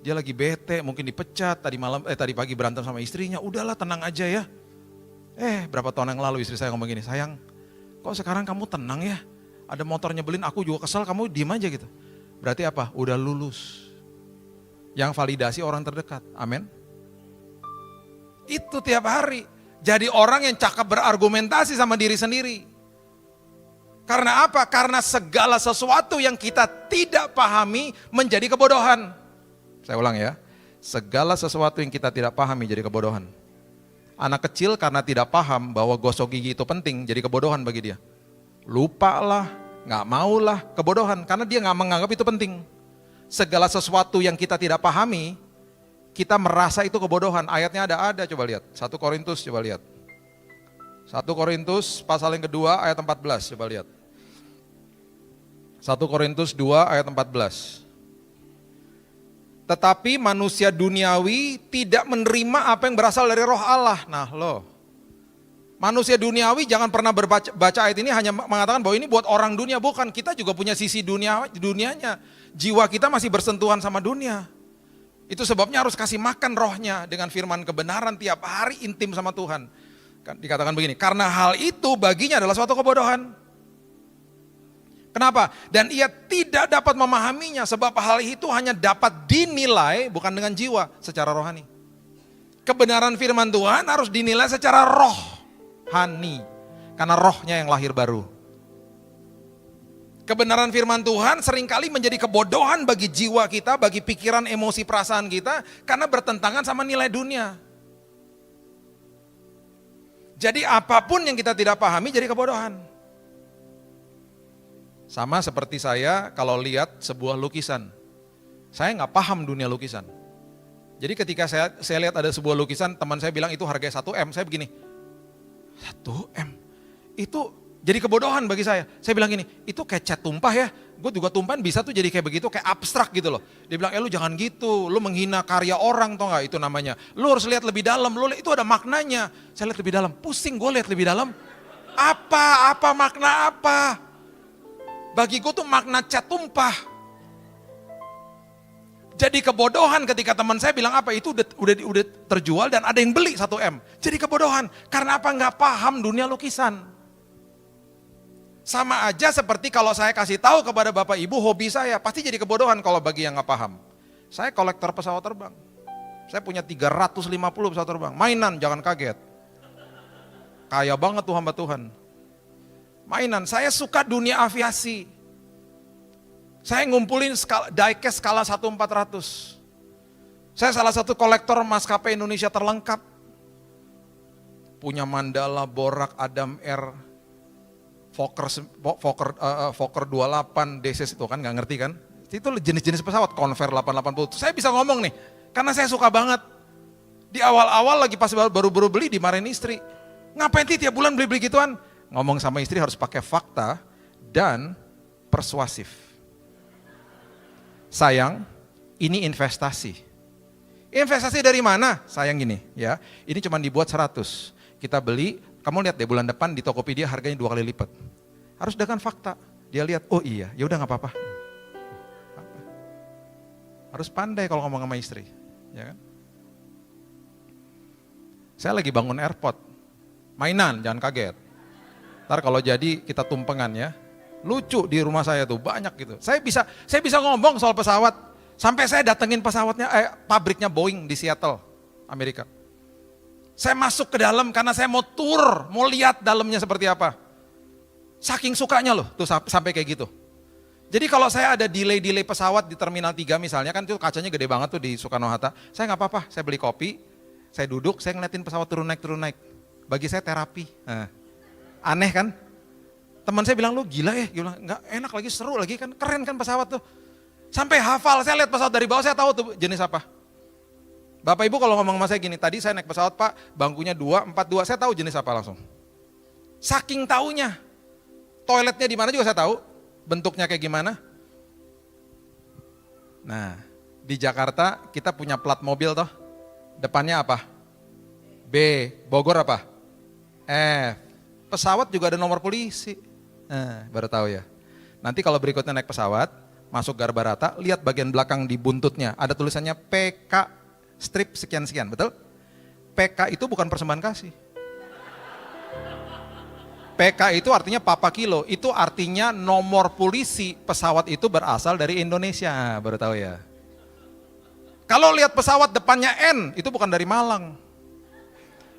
S1: dia lagi bete, mungkin dipecat, tadi pagi berantem sama istrinya, udahlah tenang aja ya. Berapa tahun yang lalu istri saya ngomong gini, sayang, kok sekarang kamu tenang ya? Ada motor nyebelin, aku juga kesel, kamu diem aja gitu. Berarti apa? Udah lulus. Yang validasi orang terdekat, amin. Itu tiap hari. Jadi orang yang cakap berargumentasi sama diri sendiri. Karena apa? Karena segala sesuatu yang kita tidak pahami menjadi kebodohan. Saya ulang ya, segala sesuatu yang kita tidak pahami jadi kebodohan. Anak kecil karena tidak paham bahwa gosok gigi itu penting, jadi kebodohan bagi dia. Lupa lah, gak mau lah, kebodohan. Karena dia gak menganggap itu penting. Segala sesuatu yang kita tidak pahami, kita merasa itu kebodohan. Ayatnya ada, coba lihat. 1 Korintus, coba lihat. 1 Korintus pasal yang kedua ayat 14, coba lihat. 1 Korintus 2 ayat 14. Tetapi manusia duniawi tidak menerima apa yang berasal dari roh Allah. Nah loh, manusia duniawi jangan pernah baca ayat ini hanya mengatakan bahwa ini buat orang dunia. Bukan, kita juga punya sisi dunianya. Jiwa kita masih bersentuhan sama dunia. Itu sebabnya harus kasih makan rohnya dengan firman kebenaran tiap hari intim sama Tuhan. Dikatakan begini, karena hal itu baginya adalah suatu kebodohan. Kenapa? Dan ia tidak dapat memahaminya sebab hal itu hanya dapat dinilai bukan dengan jiwa, secara rohani. Kebenaran firman Tuhan harus dinilai secara rohani, karena rohnya yang lahir baru. Kebenaran firman Tuhan seringkali menjadi kebodohan bagi jiwa kita, bagi pikiran, emosi, perasaan kita, karena bertentangan sama nilai dunia. Jadi apapun yang kita tidak pahami jadi kebodohan. Sama seperti saya kalau lihat sebuah lukisan. Saya nggak paham dunia lukisan. Jadi ketika saya lihat ada sebuah lukisan, teman saya bilang itu harganya 1 M. Saya begini, 1 M? Itu jadi kebodohan bagi saya. Saya bilang gini, itu kayak cat tumpah ya. Gue juga tumpahin bisa tuh jadi kayak begitu, kayak abstrak gitu loh. Dia bilang, lu jangan gitu, lu menghina karya orang tau gak itu namanya. Lu harus lihat lebih dalam, itu ada maknanya. Saya lihat lebih dalam, pusing gue lihat lebih dalam. Apa makna apa? Bagi gue tuh makna cat tumpah. Jadi kebodohan ketika teman saya bilang apa, itu udah terjual dan ada yang beli 1 M. Jadi kebodohan, karena apa? Nggak paham dunia lukisan. Sama aja seperti kalau saya kasih tahu kepada Bapak Ibu hobi saya, pasti jadi kebodohan kalau bagi yang nggak paham. Saya kolektor pesawat terbang. Saya punya 350 pesawat terbang. Mainan, jangan kaget. Kaya banget tuh hamba Tuhan. Mainan, saya suka dunia aviasi. Saya ngumpulin diecast skala 1/400. Saya salah satu kolektor maskapai Indonesia terlengkap. Punya Mandala, Borak, Adam Air, Fokker 28, DCS itu kan, nggak ngerti kan? Itu jenis-jenis pesawat, Convair 880. Saya bisa ngomong nih, karena saya suka banget. Di awal-awal lagi pas baru beli dimarahin istri. Ngapain sih tiap bulan beli-beli gituan? Ngomong sama istri harus pakai fakta dan persuasif. Sayang, ini investasi. Investasi dari mana? Sayang gini ya, ini cuma dibuat 100. Kita beli Kamu lihat deh bulan depan di Tokopedia harganya 2 kali lipat. Harus dengan fakta. Dia lihat, oh iya, ya udah nggak apa-apa. Harus pandai kalau ngomong sama istri, ya kan? Saya lagi bangun airport, mainan, jangan kaget. Ntar kalau jadi kita tumpengan ya, lucu di rumah saya tuh banyak gitu. Saya bisa ngomong soal pesawat, sampai saya datengin pesawatnya, pabriknya Boeing di Seattle, Amerika. Saya masuk ke dalam karena saya mau tour, mau lihat dalamnya seperti apa. Saking sukanya loh tuh sampai kayak gitu. Jadi kalau saya ada delay pesawat di Terminal 3 misalnya, kan itu kacanya gede banget tuh di Soekarno-Hatta. Saya nggak apa-apa, saya beli kopi, saya duduk, saya ngeliatin pesawat turun naik. Bagi saya terapi. Nah, aneh kan? Teman saya bilang, lu gila ya? Gila, nggak enak lagi, seru lagi kan, keren kan pesawat tuh. Sampai hafal, saya lihat pesawat dari bawah, saya tahu tuh jenis apa. Bapak Ibu kalau ngomong sama saya gini, tadi saya naik pesawat Pak, bangkunya 242, saya tahu jenis apa langsung. Saking taunya. Toiletnya di mana juga saya tahu, bentuknya kayak gimana. Nah, di Jakarta kita punya plat mobil toh. Depannya apa? B, Bogor apa? F. Pesawat juga ada nomor polisi. Nah, baru tahu ya. Nanti kalau berikutnya naik pesawat, masuk Garbarata, lihat bagian belakang di buntutnya, ada tulisannya PK strip sekian-sekian, betul? PK itu bukan persembahan kasih. PK itu artinya Papa Kilo, itu artinya nomor polisi pesawat itu berasal dari Indonesia, baru tahu ya. Kalau lihat pesawat depannya N, itu bukan dari Malang.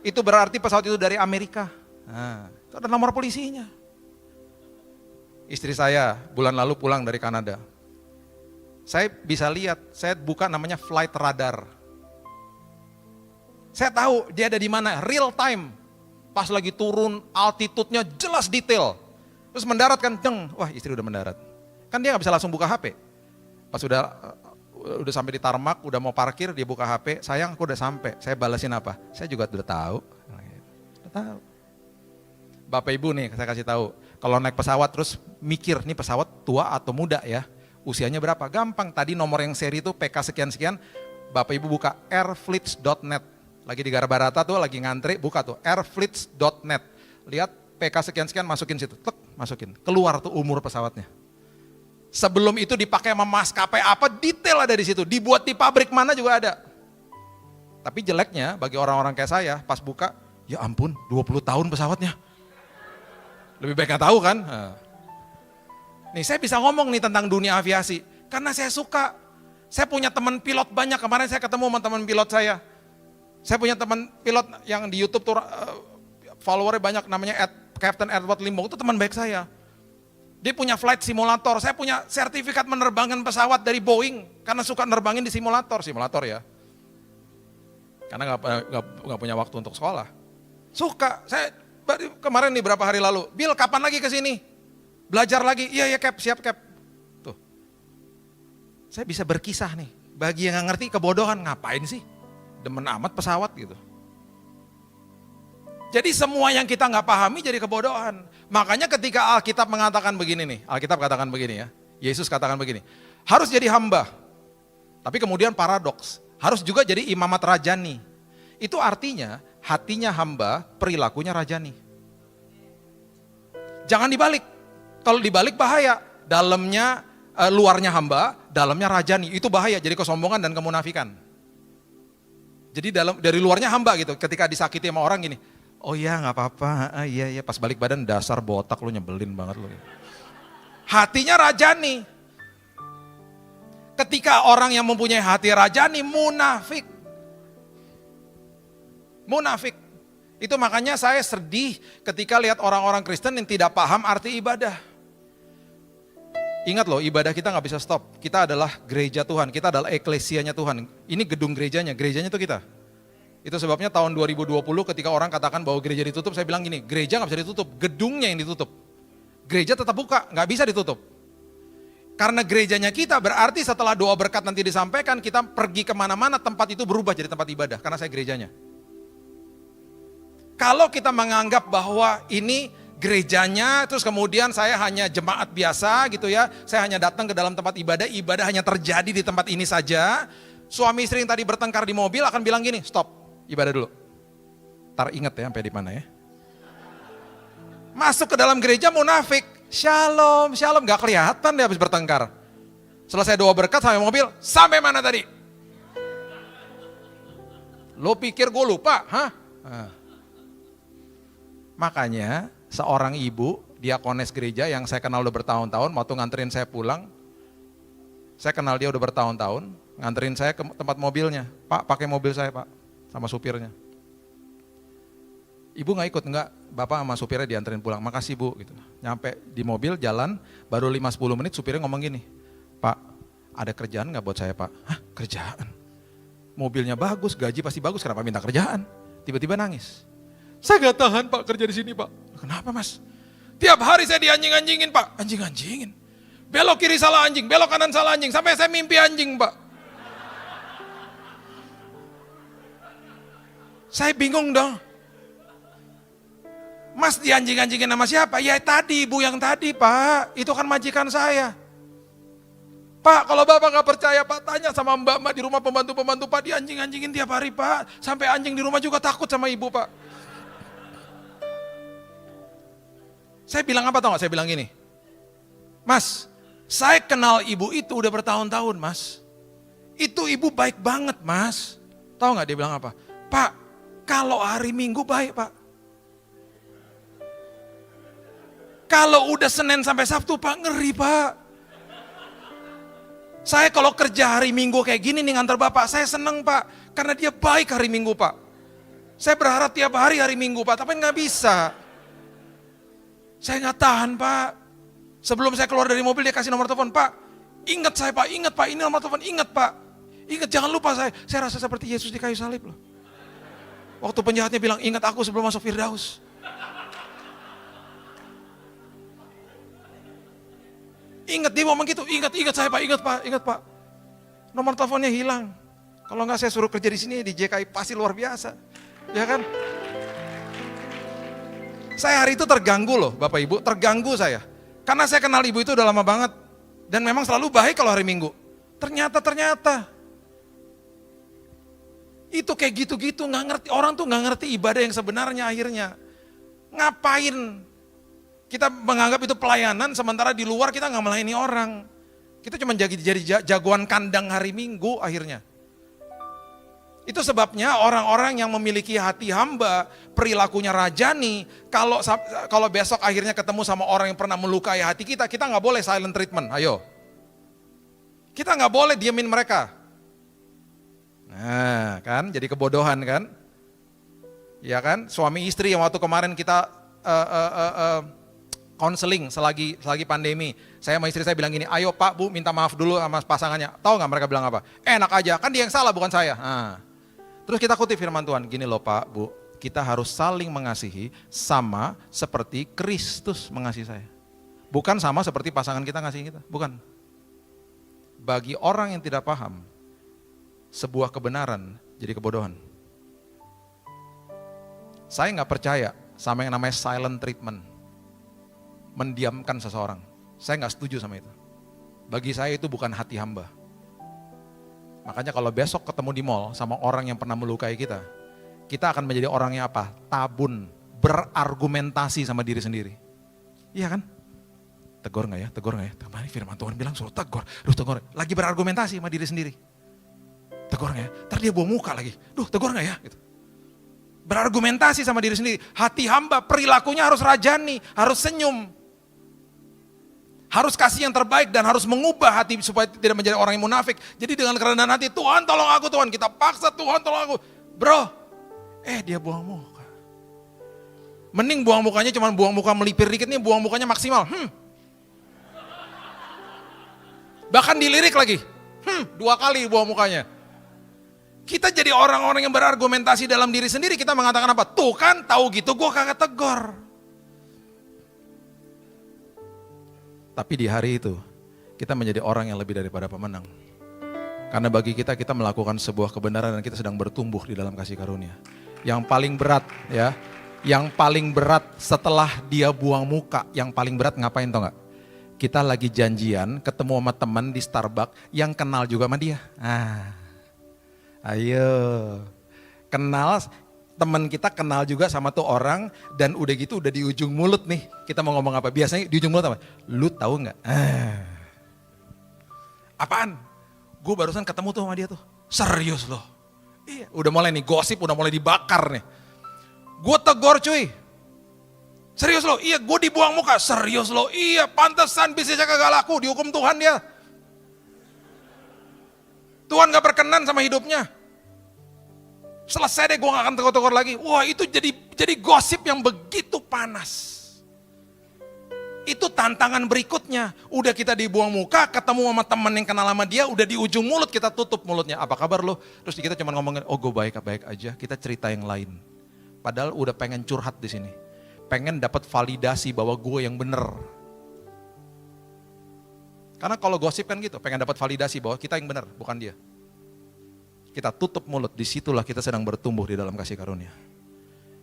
S1: Itu berarti pesawat itu dari Amerika. Nah, itu ada nomor polisinya. Istri saya bulan lalu pulang dari Kanada. Saya bisa lihat, saya buka namanya flight radar. Saya tahu dia ada di mana, real time. Pas lagi turun, altitude-nya jelas detail. Terus mendarat kan, wah istri udah mendarat. Kan dia gak bisa langsung buka HP. Pas udah sampai di tarmac, udah mau parkir, dia buka HP, sayang aku udah sampai, saya balasin apa? Saya juga udah tahu. Udah tahu. Bapak Ibu nih, saya kasih tahu, kalau naik pesawat terus mikir, nih pesawat tua atau muda ya, usianya berapa? Gampang, tadi nomor yang seri itu PK sekian-sekian, Bapak Ibu buka airfleets.net. Lagi di Garbarata tuh, lagi ngantri, buka tuh, airfleets.net. Lihat PK sekian-sekian, masukin situ, tek, masukin. Keluar tuh umur pesawatnya. Sebelum itu dipakai sama maskapai apa, detail ada di situ. Dibuat di pabrik mana juga ada. Tapi jeleknya bagi orang-orang kayak saya, pas buka, ya ampun 20 tahun pesawatnya. Lebih baik gak tahu kan. Nah. Nih saya bisa ngomong nih tentang dunia aviasi, karena saya suka. Saya punya teman pilot banyak, kemarin saya ketemu sama teman pilot saya. Saya punya teman pilot yang di YouTube tuh followernya banyak, namanya Captain Edward Limbong, itu teman baik saya. Dia punya flight simulator, saya punya sertifikat menerbangkan pesawat dari Boeing, karena suka nerbangin di simulator ya. Karena gak punya waktu untuk sekolah. Suka, saya kemarin nih berapa hari lalu, Bill kapan lagi ke sini? Belajar lagi, iya Cap, siap Cap. Tuh, saya bisa berkisah nih, bagi yang gak ngerti kebodohan, ngapain sih? Demen amat pesawat gitu. Jadi semua yang kita nggak pahami jadi kebodohan. Makanya ketika Alkitab mengatakan begini nih, Alkitab katakan begini ya, Yesus katakan begini, harus jadi hamba. Tapi kemudian paradoks, harus juga jadi imamat rajani. Itu artinya hatinya hamba, perilakunya rajani. Jangan dibalik. Kalau dibalik bahaya. Dalamnya luarnya hamba, dalamnya rajani. Itu bahaya, jadi kesombongan dan kemunafikan. Jadi dari luarnya hamba gitu, ketika disakiti sama orang gini, oh iya gak apa-apa, iya pas balik badan dasar botak lu nyebelin banget lu. Hatinya rajani. Ketika orang yang mempunyai hati rajani munafik. Munafik. Itu makanya saya sedih ketika lihat orang-orang Kristen yang tidak paham arti ibadah. Ingat loh, ibadah kita gak bisa stop. Kita adalah gereja Tuhan, kita adalah eklesianya Tuhan. Ini gedung gerejanya itu kita. Itu sebabnya tahun 2020 ketika orang katakan bahwa gereja ditutup, saya bilang gini, gereja gak bisa ditutup, gedungnya yang ditutup. Gereja tetap buka, gak bisa ditutup. Karena gerejanya kita berarti setelah doa berkat nanti disampaikan, kita pergi kemana-mana, tempat itu berubah jadi tempat ibadah, karena saya gerejanya. Kalau kita menganggap bahwa ini gerejanya, terus kemudian saya hanya jemaat biasa gitu ya, saya hanya datang ke dalam tempat ibadah, ibadah hanya terjadi di tempat ini saja. Suami istri yang tadi bertengkar di mobil akan bilang gini, stop, ibadah dulu. Ntar inget ya sampai di mana ya. Masuk ke dalam gereja munafik. Shalom, shalom. Gak kelihatan dia habis bertengkar. Selesai doa berkat sampai mobil, sampai mana tadi? Lo pikir gue lupa? Hah? Makanya seorang ibu, diakones gereja yang saya kenal udah bertahun-tahun, waktu nganterin saya pulang, saya kenal dia udah bertahun-tahun, nganterin saya ke tempat mobilnya. Pak, pakai mobil saya pak, sama supirnya. Ibu gak ikut, enggak, bapak sama supirnya dianterin pulang, makasih bu. Gitu. Nyampe di mobil, jalan, baru 5-10 menit supirnya ngomong gini, Pak, ada kerjaan gak buat saya pak? Hah, kerjaan? Mobilnya bagus, gaji pasti bagus, kenapa minta kerjaan? Tiba-tiba nangis. Saya gak tahan pak kerja di sini pak. Kenapa mas? Tiap hari saya dianjing-anjingin pak. Anjing-anjingin? Belok kiri salah anjing, belok kanan salah anjing, sampai saya mimpi anjing pak. Saya bingung dong. Mas dianjing-anjingin sama siapa? Ya tadi, ibu yang tadi pak, itu kan majikan saya. Pak, kalau bapak gak percaya pak, tanya sama mbak-mbak di rumah pembantu-pembantu pak, dianjing-anjingin tiap hari pak. Sampai anjing di rumah juga takut sama ibu pak. Saya bilang apa tau gak? Saya bilang gini, Mas, saya kenal ibu itu udah bertahun-tahun mas. Itu ibu baik banget mas. Tahu gak dia bilang apa? Pak, kalau hari Minggu baik pak. Kalau udah Senin sampai Sabtu pak, ngeri pak. Saya kalau kerja hari Minggu kayak gini nih ngantar bapak, saya seneng pak. Karena dia baik hari Minggu pak. Saya berharap tiap hari Minggu pak, tapi nggak bisa. Saya nggak tahan pak. Sebelum saya keluar dari mobil dia kasih nomor telepon, Pak. Ingat saya pak, ini nomor telepon, ingat pak. Ingat jangan lupa saya rasa seperti Yesus di kayu salib loh. Waktu penjahatnya bilang, ingat aku sebelum masuk Firdaus. Ingat dia ngomong gitu, ingat saya pak, ingat pak. Nomor teleponnya hilang. Kalau nggak saya suruh kerja di sini di JKI pasti luar biasa. Ya kan? Saya hari itu terganggu loh Bapak Ibu, terganggu saya. Karena saya kenal ibu itu udah lama banget. Dan memang selalu baik kalau hari Minggu. Ternyata. Itu kayak gitu-gitu, nggak ngerti. Orang tuh nggak ngerti ibadah yang sebenarnya akhirnya. Ngapain? Kita menganggap itu pelayanan, sementara di luar kita nggak melayani orang. Kita cuma jadi jagoan kandang hari Minggu akhirnya. Itu sebabnya orang-orang yang memiliki hati hamba, perilakunya rajani, kalau besok akhirnya ketemu sama orang yang pernah melukai hati kita nggak boleh silent treatment, ayo. Kita nggak boleh diemin mereka. Nah kan, jadi kebodohan kan. Ya kan, suami istri yang waktu kemarin kita konseling selagi pandemi. Saya sama istri saya bilang gini, ayo Pak Bu minta maaf dulu sama pasangannya. Tahu nggak mereka bilang apa? Enak aja, kan dia yang salah bukan saya. Nah. Terus kita kutip firman Tuhan, gini loh Pak, Bu, kita harus saling mengasihi sama seperti Kristus mengasihi saya. Bukan sama seperti pasangan kita ngasihi kita, bukan. Bagi orang yang tidak paham, sebuah kebenaran jadi kebodohan. Saya nggak percaya sama yang namanya silent treatment, mendiamkan seseorang. Saya nggak setuju sama itu. Bagi saya itu bukan hati hamba. Makanya kalau besok ketemu di mall sama orang yang pernah melukai kita akan menjadi orang yang apa? Tabun, berargumentasi sama diri sendiri. Iya kan? Tegur gak ya? Kemarin firman Tuhan bilang suruh tegur. Lagi berargumentasi sama diri sendiri. Tegur gak ya? Ntar dia bawa muka lagi. Tegur gak ya? Gitu. Berargumentasi sama diri sendiri. Hati hamba, perilakunya harus rajani, harus senyum. Harus kasih yang terbaik dan harus mengubah hati supaya tidak menjadi orang yang munafik. Jadi dengan kerendahan hati, Tuhan tolong aku Tuhan. Kita paksa Tuhan tolong aku. Bro, dia buang muka. Mending buang mukanya cuma buang muka melipir dikit nih, buang mukanya maksimal. Bahkan dilirik lagi. 2 kali buang mukanya. Kita jadi orang-orang yang berargumentasi dalam diri sendiri, kita mengatakan apa? Tuh kan tahu gitu gue kagak tegur. Tapi di hari itu, kita menjadi orang yang lebih daripada pemenang. Karena bagi kita melakukan sebuah kebenaran dan kita sedang bertumbuh di dalam kasih karunia. Yang paling berat ya, yang paling berat setelah dia buang muka, yang paling berat ngapain tau gak? Kita lagi janjian ketemu sama teman di Starbucks yang kenal juga sama dia. Ayo, kenal teman kita kenal juga sama tuh orang, dan udah gitu udah di ujung mulut nih, kita mau ngomong apa, biasanya di ujung mulut apa? Lu tahu nggak? Apaan? Gue barusan ketemu tuh sama dia tuh, serius loh. Iya, udah mulai nih gosip, udah mulai dibakar nih. Gue tegur cuy, serius loh, iya gue dibuang muka, serius loh, iya pantesan bisnisnya kagak laku, dihukum Tuhan dia. Tuhan gak berkenan sama hidupnya. Selesai deh, gue gak akan tegur-tegur lagi. Wah itu jadi gosip yang begitu panas. Itu tantangan berikutnya. Udah kita dibuang muka, ketemu sama temen yang kenal sama dia, udah di ujung mulut kita tutup mulutnya. Apa kabar lo? Terus kita cuma ngomongin, oh gue baik-baik aja, kita cerita yang lain. Padahal udah pengen curhat di sini. Pengen dapat validasi bahwa gue yang bener. Karena kalau gosip kan gitu, pengen dapat validasi bahwa kita yang benar, bukan dia. Kita tutup mulut, disitulah kita sedang bertumbuh di dalam kasih karunia.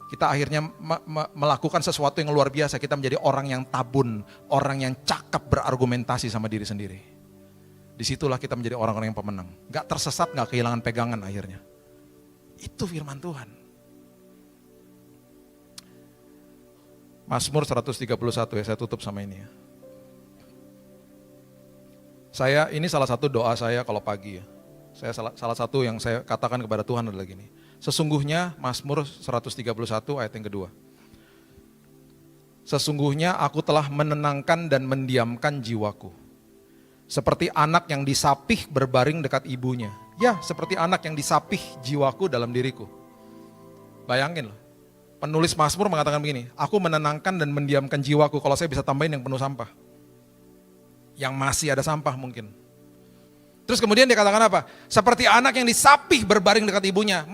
S1: Kita akhirnya melakukan sesuatu yang luar biasa, kita menjadi orang yang tabun, orang yang cakap berargumentasi sama diri sendiri. Disitulah kita menjadi orang-orang yang pemenang. Gak tersesat, gak kehilangan pegangan akhirnya. Itu firman Tuhan. Mazmur 131 ya, saya tutup sama ini ya. Ini salah satu doa saya kalau pagi ya. Salah satu yang saya katakan kepada Tuhan adalah gini. Sesungguhnya Mazmur 131 ayat yang kedua. Sesungguhnya aku telah menenangkan dan mendiamkan jiwaku. Seperti anak yang disapih berbaring dekat ibunya. Ya, seperti anak yang disapih jiwaku dalam diriku. Bayangin loh. Penulis Mazmur mengatakan begini. Aku menenangkan dan mendiamkan jiwaku. Kalau saya bisa tambahin yang penuh sampah. Yang masih ada sampah mungkin. Terus kemudian dia katakan apa? Seperti anak yang disapih berbaring dekat ibunya.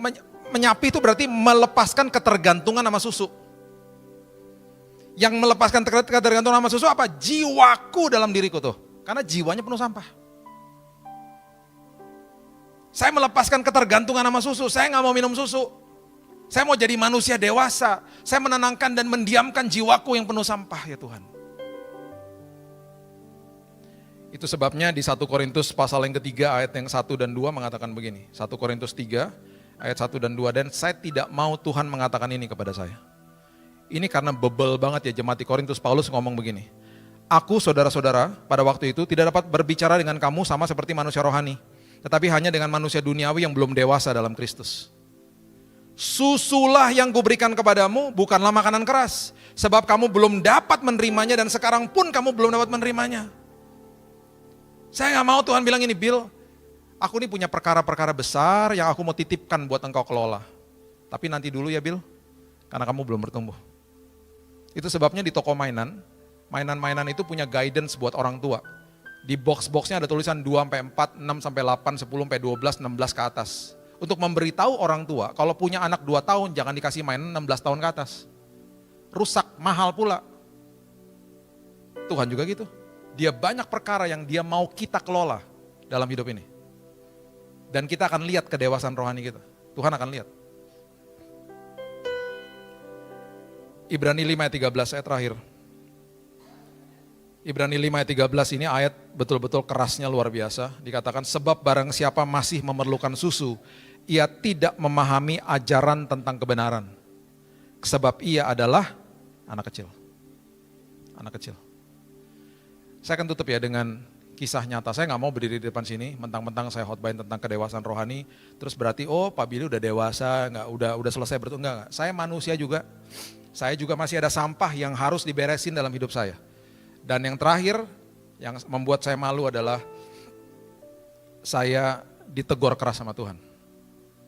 S1: Menyapih itu berarti melepaskan ketergantungan sama susu. Yang melepaskan ketergantungan sama susu apa? Jiwaku dalam diriku tuh. Karena jiwanya penuh sampah. Saya melepaskan ketergantungan sama susu. Saya gak mau minum susu. Saya mau jadi manusia dewasa. Saya menenangkan dan mendiamkan jiwaku yang penuh sampah ya Tuhan. Itu sebabnya di 1 Korintus pasal yang ketiga ayat yang 1 dan 2 mengatakan begini. 1 Korintus 3 ayat 1 dan 2. Dan saya tidak mau Tuhan mengatakan ini kepada saya. Ini karena bebel banget ya jemaat di Korintus. Paulus ngomong begini. Aku saudara-saudara pada waktu itu tidak dapat berbicara dengan kamu sama seperti manusia rohani. Tetapi hanya dengan manusia duniawi yang belum dewasa dalam Kristus. Susulah yang kuberikan kepadamu bukanlah makanan keras. Sebab kamu belum dapat menerimanya dan sekarang pun kamu belum dapat menerimanya. Saya gak mau Tuhan bilang ini, Bill, aku ini punya perkara-perkara besar yang aku mau titipkan buat engkau kelola. Tapi nanti dulu ya Bill, karena kamu belum bertumbuh. Itu sebabnya di toko mainan itu punya guidance buat orang tua. Di box-boxnya ada tulisan 2-4, 6-8, 10-12, 16 ke atas. Untuk memberitahu orang tua, kalau punya anak 2 tahun, jangan dikasih mainan 16 tahun ke atas. Rusak, mahal pula. Tuhan juga gitu. Dia banyak perkara yang dia mau kita kelola dalam hidup ini. Dan kita akan lihat kedewasaan rohani kita. Tuhan akan lihat. Ibrani 5 ayat 13 ayat terakhir. Ibrani 5 ayat 13 ini ayat betul-betul kerasnya luar biasa. Dikatakan sebab barang siapa masih memerlukan susu, ia tidak memahami ajaran tentang kebenaran. Sebab ia adalah anak kecil. Anak kecil. Saya akan tutup ya dengan kisah nyata. Saya gak mau berdiri di depan sini, mentang-mentang saya khotbahin tentang kedewasaan rohani, terus berarti oh Pak Billy udah dewasa, udah selesai bertumbuh. Enggak. Saya manusia juga. Saya juga masih ada sampah yang harus diberesin dalam hidup saya. Dan yang terakhir, yang membuat saya malu adalah saya ditegur keras sama Tuhan.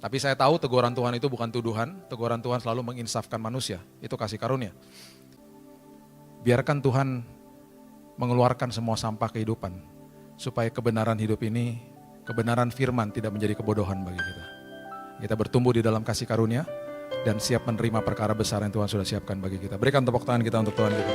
S1: Tapi saya tahu teguran Tuhan itu bukan tuduhan, teguran Tuhan selalu menginsafkan manusia. Itu kasih karunia. Biarkan Tuhan mengeluarkan semua sampah kehidupan, supaya kebenaran hidup ini, kebenaran firman tidak menjadi kebodohan bagi kita. Kita bertumbuh di dalam kasih karunia, dan siap menerima perkara besar yang Tuhan sudah siapkan bagi kita. Berikan tepuk tangan kita untuk Tuhan kita.